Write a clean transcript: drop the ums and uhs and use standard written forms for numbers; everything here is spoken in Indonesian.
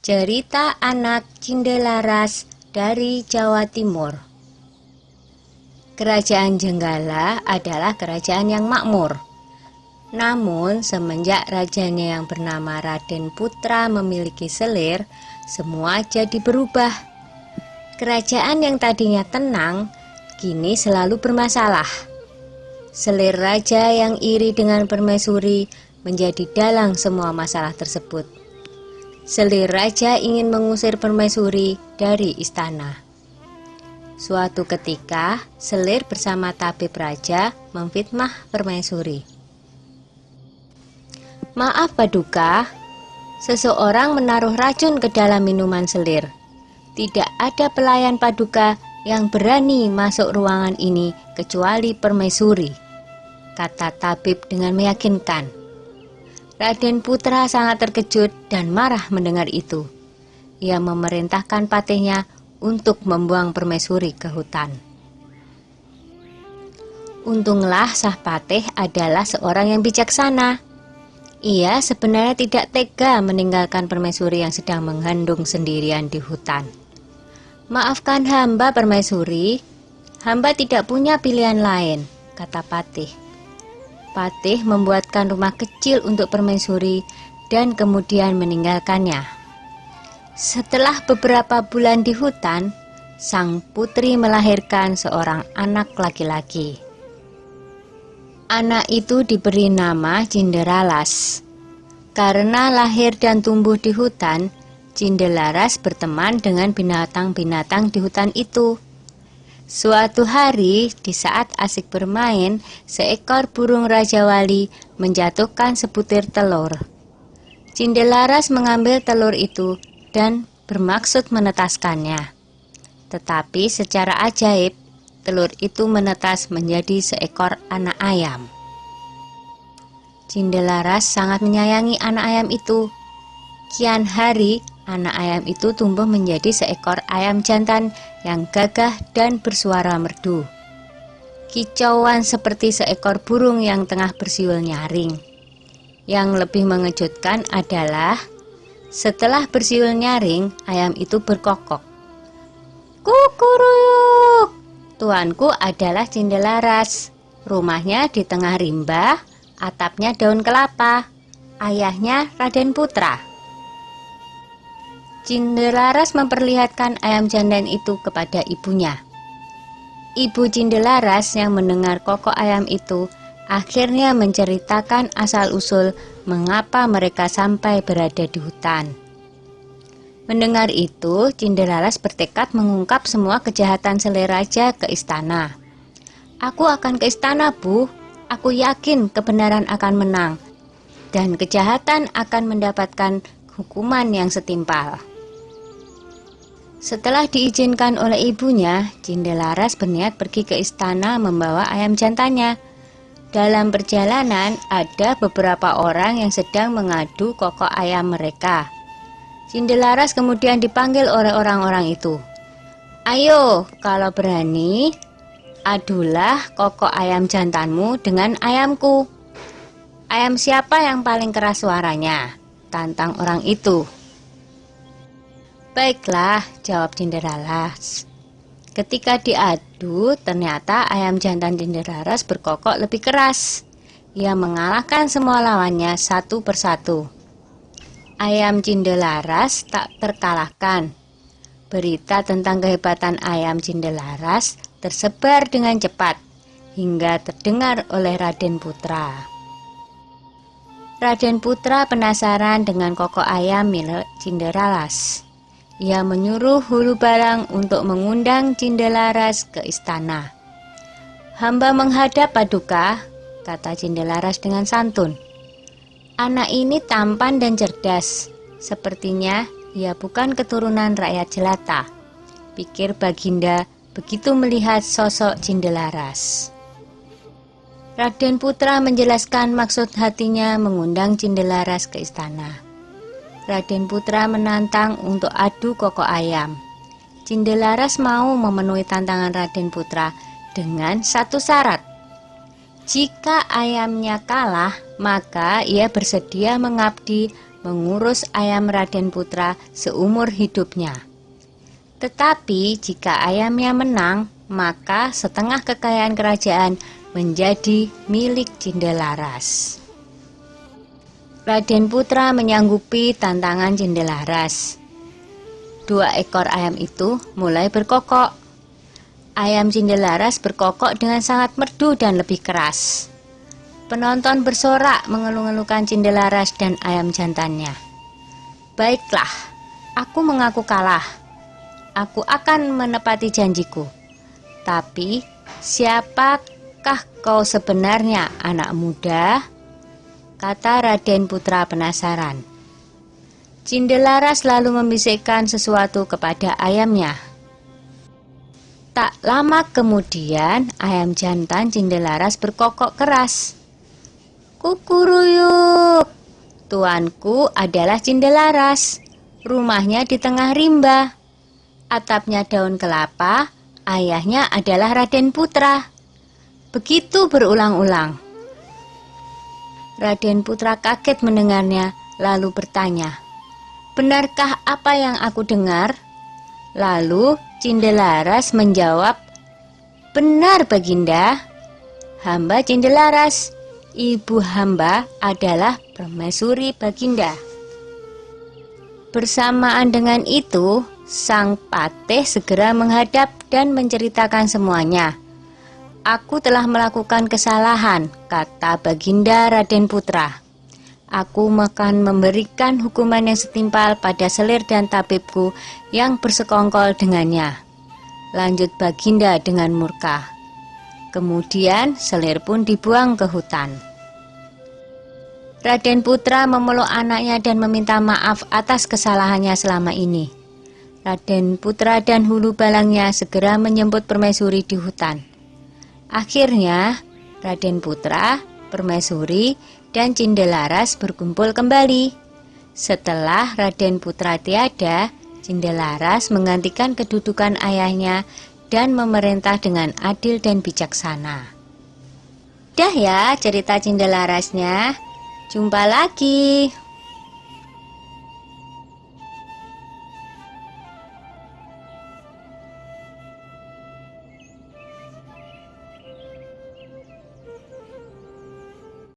Cerita anak Cindelaras dari Jawa Timur. Kerajaan Jenggala adalah kerajaan yang makmur. Namun semenjak rajanya yang bernama Raden Putra memiliki selir, semua jadi berubah. Kerajaan yang tadinya tenang, kini selalu bermasalah. Selir raja yang iri dengan permaisuri menjadi dalang semua masalah tersebut. Selir raja ingin mengusir permaisuri dari istana. Suatu ketika, selir bersama tabib raja memfitnah permaisuri. "Maaf Paduka, seseorang menaruh racun ke dalam minuman selir. Tidak ada pelayan Paduka yang berani masuk ruangan ini kecuali permaisuri," kata tabib dengan meyakinkan. Raden Putra sangat terkejut dan marah mendengar itu. Ia memerintahkan patihnya untuk membuang permaisuri ke hutan. Untunglah Sang Patih adalah seorang yang bijaksana. Ia sebenarnya tidak tega meninggalkan permaisuri yang sedang mengandung sendirian di hutan. "Maafkan hamba permaisuri, hamba tidak punya pilihan lain," kata patih. Patih membuatkan rumah kecil untuk permaisuri dan kemudian meninggalkannya. Setelah beberapa bulan di hutan, sang putri melahirkan seorang anak laki-laki. Anak itu diberi nama Cinderalas. Karena lahir dan tumbuh di hutan, Cinderalas berteman dengan binatang-binatang di hutan itu. Suatu hari, di saat asik bermain, seekor burung Raja Wali menjatuhkan sebutir telur. Cinderalas mengambil telur itu dan bermaksud menetaskannya. Tetapi secara ajaib, telur itu menetas menjadi seekor anak ayam. Cinderalas sangat menyayangi anak ayam itu. Kian hari, anak ayam itu tumbuh menjadi seekor ayam jantan yang gagah dan bersuara merdu. Kicauan seperti seekor burung yang tengah bersiul nyaring. Yang lebih mengejutkan adalah setelah bersiul nyaring, ayam itu berkokok. "Kukuruyuk, tuanku adalah Cinderalas. Rumahnya di tengah rimba, atapnya daun kelapa. Ayahnya Raden Putra." Cinderalas memperlihatkan ayam jantan itu kepada ibunya. Ibu Cinderalas yang mendengar kokok ayam itu akhirnya menceritakan asal-usul mengapa mereka sampai berada di hutan. Mendengar itu, Cinderalas bertekad mengungkap semua kejahatan selir raja ke istana. "Aku akan ke istana, Bu. Aku yakin kebenaran akan menang dan kejahatan akan mendapatkan hukuman yang setimpal." Setelah diizinkan oleh ibunya, Cinderalas berniat pergi ke istana membawa ayam jantannya. Dalam perjalanan, ada beberapa orang yang sedang mengadu kokok ayam mereka. Cinderalas kemudian dipanggil oleh orang-orang itu. "Ayo, kalau berani, adulah kokok ayam jantanmu dengan ayamku." "Ayam siapa yang paling keras suaranya?" tantang orang itu. "Baiklah," jawab Cinderalas. Ketika diadu, ternyata ayam jantan Cinderalas berkokok lebih keras. Ia mengalahkan semua lawannya satu persatu. Ayam Cinderalas tak terkalahkan. Berita tentang kehebatan ayam Cinderalas tersebar dengan cepat hingga terdengar oleh Raden Putra. Raden Putra penasaran dengan kokok ayam milik Cinderalas. Ia menyuruh Hulu Balang untuk mengundang Cinderalas ke istana. "Hamba menghadap Paduka," kata Cinderalas dengan santun. "Anak ini tampan dan cerdas. Sepertinya ia bukan keturunan rakyat jelata," pikir Baginda begitu melihat sosok Cinderalas. Raden Putra menjelaskan maksud hatinya mengundang Cinderalas ke istana. Raden Putra menantang untuk adu kokok ayam. Cinderalas mau memenuhi tantangan Raden Putra dengan satu syarat. Jika ayamnya kalah, maka ia bersedia mengabdi mengurus ayam Raden Putra seumur hidupnya. Tetapi jika ayamnya menang, maka setengah kekayaan kerajaan menjadi milik Cindelaras. Raden Putra menyanggupi tantangan Cindelaras. 2 ekor ayam itu mulai berkokok. Ayam Cindelaras berkokok dengan sangat merdu dan lebih keras. Penonton bersorak mengeluh-elukan Cindelaras dan ayam jantannya. Baiklah, aku mengaku kalah. Aku akan menepati janjiku. Tapi, siapakah kau sebenarnya, anak muda? Kata Raden Putra penasaran. Cindelaras lalu membisikkan sesuatu kepada ayamnya. Tak lama kemudian, ayam jantan Cindelaras berkokok keras. Kukuruyuk, tuanku adalah Cindelaras. Rumahnya di tengah rimba. Atapnya daun kelapa, ayahnya adalah Raden Putra. Begitu berulang-ulang. Raden Putra kaget mendengarnya, lalu bertanya, benarkah apa yang aku dengar? Lalu Cindelaras menjawab, benar Baginda. Hamba Cindelaras, ibu hamba adalah permaisuri Baginda. Bersamaan dengan itu, sang patih segera menghadap dan menceritakan semuanya. Aku telah melakukan kesalahan, kata Baginda Raden Putra. Aku akan memberikan hukuman yang setimpal pada selir dan tabibku yang bersekongkol dengannya. Lanjut Baginda dengan murka. Kemudian selir pun dibuang ke hutan. Raden Putra memeluk anaknya dan meminta maaf atas kesalahannya selama ini. Raden Putra dan hulu balangnya segera menjemput permaisuri di hutan. Akhirnya, Raden Putra, permaisuri, dan Cindelaras berkumpul kembali. Setelah Raden Putra tiada, Cindelaras menggantikan kedudukan ayahnya dan memerintah dengan adil dan bijaksana. Dah ya cerita Cindelarasnya. Jumpa lagi.